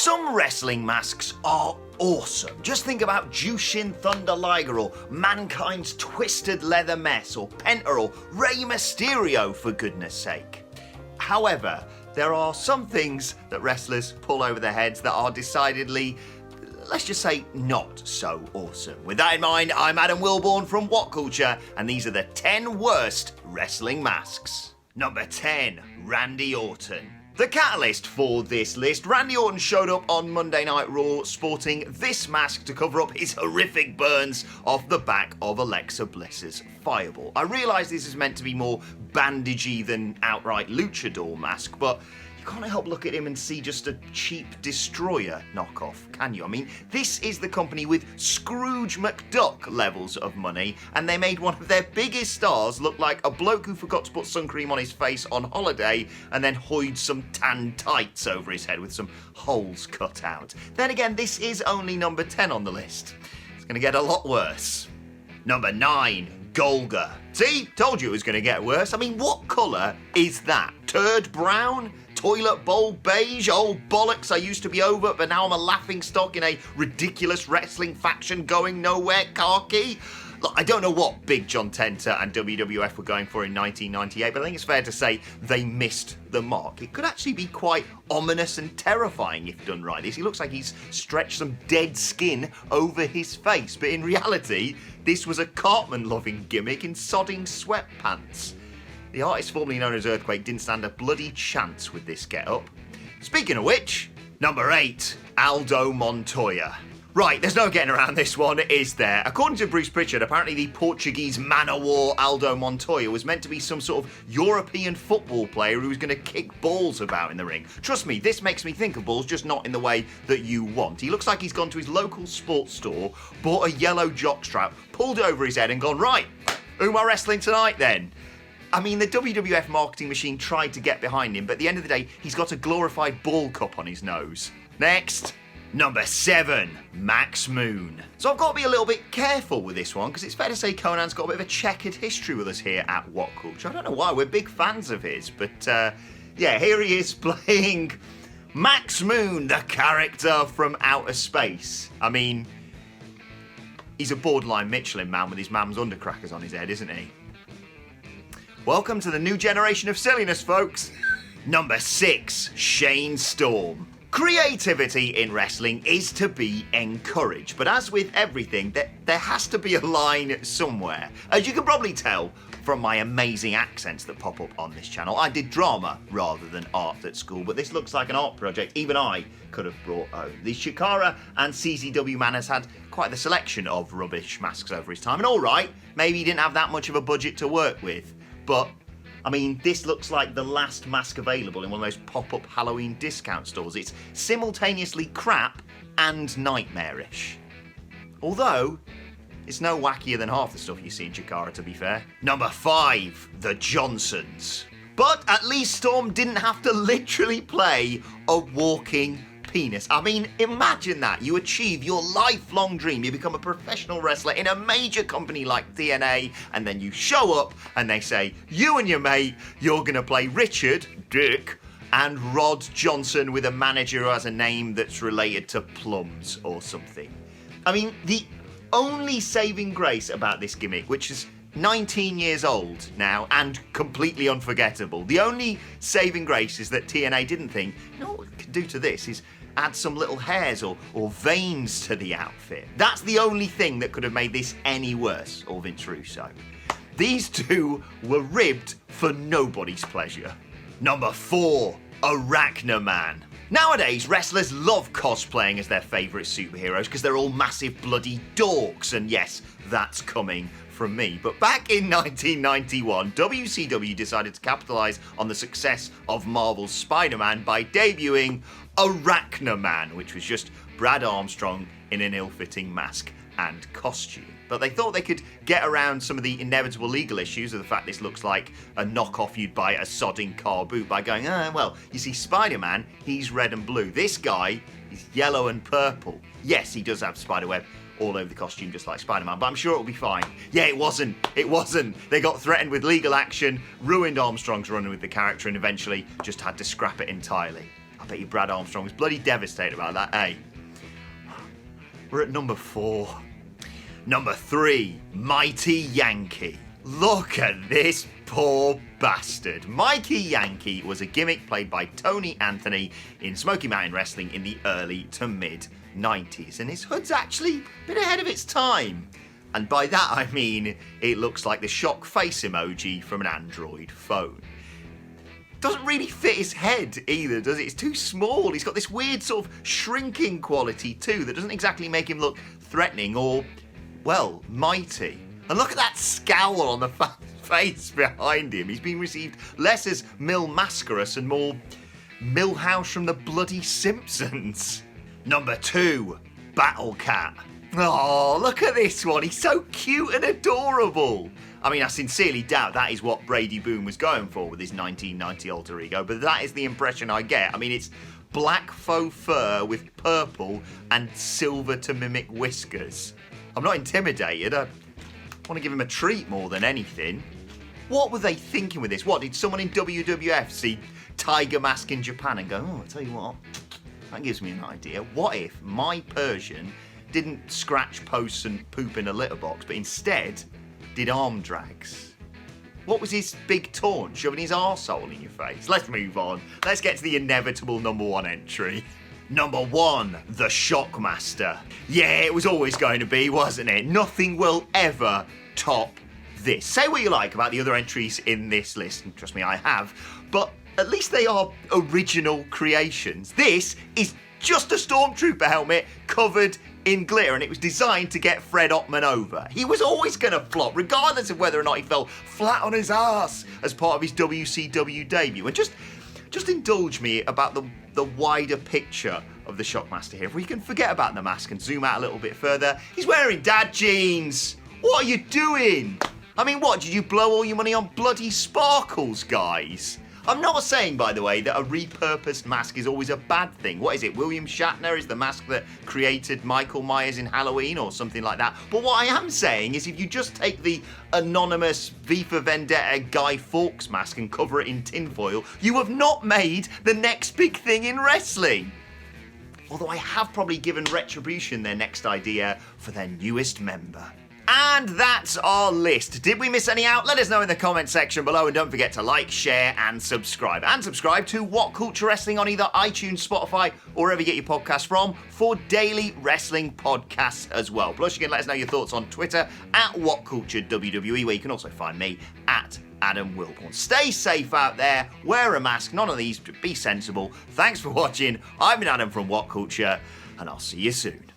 Some wrestling masks are awesome. Just think about Jushin Thunder Liger or Mankind's Twisted Leather Mess or Penta or Rey Mysterio, for goodness sake. However, there are some things that wrestlers pull over their heads that are decidedly, let's just say, not so awesome. With that in mind, I'm Adam Wilborn from What Culture, and these are the 10 worst wrestling masks. Number 10, Randy Orton. The catalyst for this list, Randy Orton showed up on Monday Night Raw sporting this mask to cover up his horrific burns off the back of Alexa Bliss's Fireball. I realise this is meant to be more bandagey than outright luchador mask, but you can't help look at him and see just a cheap Destroyer knockoff, can you? I mean, this is the company with Scrooge McDuck levels of money, and they made one of their biggest stars look like a bloke who forgot to put sun cream on his face on holiday and then hoid some tan tights over his head with some holes cut out. Then again, this is only number 10 on the list. It's going to get a lot worse. Number 9, Golga. See? Told you it was going to get worse. I mean, what colour is that? Turd brown? Toilet bowl beige? Oh, bollocks, I used to be over, but now I'm a laughingstock in a ridiculous wrestling faction going nowhere khaki. Look, I don't know what Big John Tenta and WWF were going for in 1998, but I think it's fair to say they missed the mark. It could actually be quite ominous and terrifying if done right. He looks like he's stretched some dead skin over his face, but in reality, this was a Cartman-loving gimmick in sodding sweatpants. The artist formerly known as Earthquake didn't stand a bloody chance with this get-up. Speaking of which, number 8, Aldo Montoya. Right, there's no getting around this one, is there? According to Bruce Pritchard, apparently the Portuguese man-o'-war Aldo Montoya was meant to be some sort of European football player who was going to kick balls about in the ring. Trust me, this makes me think of balls, just not in the way that you want. He looks like he's gone to his local sports store, bought a yellow jockstrap, pulled it over his head and gone, right, who am I wrestling tonight then? I mean, the WWF marketing machine tried to get behind him, but at the end of the day, he's got a glorified ball cup on his nose. Next, number 7, Max Moon. So I've got to be a little bit careful with this one, because it's fair to say Conan's got a bit of a checkered history with us here at What Culture. I don't know why, we're big fans of his, but yeah, here he is playing Max Moon, the character from outer space. I mean, he's a borderline Michelin man with his mum's undercrackers on his head, isn't he? Welcome to the new generation of silliness, folks. Number 6, Shane Storm. Creativity in wrestling is to be encouraged, but as with everything, there has to be a line somewhere. As you can probably tell from my amazing accents that pop up on this channel, I did drama rather than art at school, but this looks like an art project even I could have brought home. The Shikara and CZW man has had quite the selection of rubbish masks over his time, and alright, maybe he didn't have that much of a budget to work with. But, I mean, this looks like the last mask available in one of those pop-up Halloween discount stores. It's simultaneously crap and nightmarish. Although, it's no wackier than half the stuff you see in Chikara, to be fair. Number 5, the Johnsons. But at least Storm didn't have to literally play a walking penis. I mean, imagine that. You achieve your lifelong dream. You become a professional wrestler in a major company like TNA, and then you show up and they say, you and your mate, you're going to play Richard, Dick, and Rod Johnson with a manager who has a name that's related to plums or something. I mean, the only saving grace about this gimmick, which is 19 years old now and completely unforgettable, the only saving grace is that TNA didn't think, you know what we could do to this is add some little hairs or veins to the outfit. That's the only thing that could have made this any worse, or Vince Russo. These two were ribbed for nobody's pleasure. Number 4, Rachnaman. Nowadays, wrestlers love cosplaying as their favourite superheroes because they're all massive bloody dorks, and yes, that's coming from me. But back in 1991, WCW decided to capitalise on the success of Marvel's Spider-Man by debuting Rachnaman, which was just Brad Armstrong in an ill-fitting mask and costume. But they thought they could get around some of the inevitable legal issues of the fact this looks like a knockoff you'd buy at a sodding car boot by going, well, you see, Spider-Man, he's red and blue. This guy is yellow and purple. Yes, he does have spiderweb all over the costume just like Spider-Man, but I'm sure it'll be fine. Yeah, it wasn't. They got threatened with legal action, ruined Armstrong's run with the character, and eventually just had to scrap it entirely. I bet you Brad Armstrong was bloody devastated about that, eh? We're at number 4. Number 3, Mighty Yankee. Look at this poor bastard. Mikey Yankee was a gimmick played by Tony Anthony in Smoky Mountain Wrestling in the early to mid 90s, and his hood's actually been ahead of its time. And by that I mean it looks like the shock face emoji from an Android phone. Doesn't really fit his head either, does it? It's too small. He's got this weird sort of shrinking quality too that doesn't exactly make him look threatening or, well, mighty. And look at that scowl on the face behind him. He's been received less as Mil Mascaras and more Milhouse from the bloody Simpsons. Number 2, Battle Cat. Oh, look at this one. He's so cute and adorable. I mean, I sincerely doubt that is what Brady Boone was going for with his 1990 alter ego, but that is the impression I get. I mean, it's black faux fur with purple and silver to mimic whiskers. I'm not intimidated. I want to give him a treat more than anything. What were they thinking with this? What, did someone in WWF see Tiger Mask in Japan and go, oh, I'll tell you what, that gives me an idea. What if my Persian didn't scratch posts and poop in a litter box, but instead did arm drags? What was his big taunt, shoving his arsehole in your face? Let's move on. Let's get to the inevitable number 1 entry. Number 1, the Shockmaster. Yeah, it was always going to be, wasn't it? Nothing will ever top this. Say what you like about the other entries in this list, and trust me, I have, but at least they are original creations. This is just a Stormtrooper helmet covered in glitter, and it was designed to get Fred Ottman over. He was always going to flop, regardless of whether or not he fell flat on his ass as part of his WCW debut. And just indulge me about the wider picture of the Shockmaster here. If we can forget about the mask and zoom out a little bit further, he's wearing dad jeans. What are you doing? I mean, what, did you blow all your money on bloody sparkles, guys? I'm not saying, by the way, that a repurposed mask is always a bad thing. What is it? William Shatner is the mask that created Michael Myers in Halloween or something like that. But what I am saying is if you just take the anonymous V for Vendetta Guy Fawkes mask and cover it in tinfoil, you have not made the next big thing in wrestling. Although I have probably given Retribution their next idea for their newest member. And that's our list. Did we miss any out? Let us know in the comment section below, and don't forget to like, share, and subscribe. And subscribe to What Culture Wrestling on either iTunes, Spotify, or wherever you get your podcasts from for daily wrestling podcasts as well. Plus, you can let us know your thoughts on Twitter at WhatCultureWWE, where you can also find me at Adam Wilborn. Stay safe out there, wear a mask, none of these, be sensible. Thanks for watching. I've been Adam from What Culture, and I'll see you soon.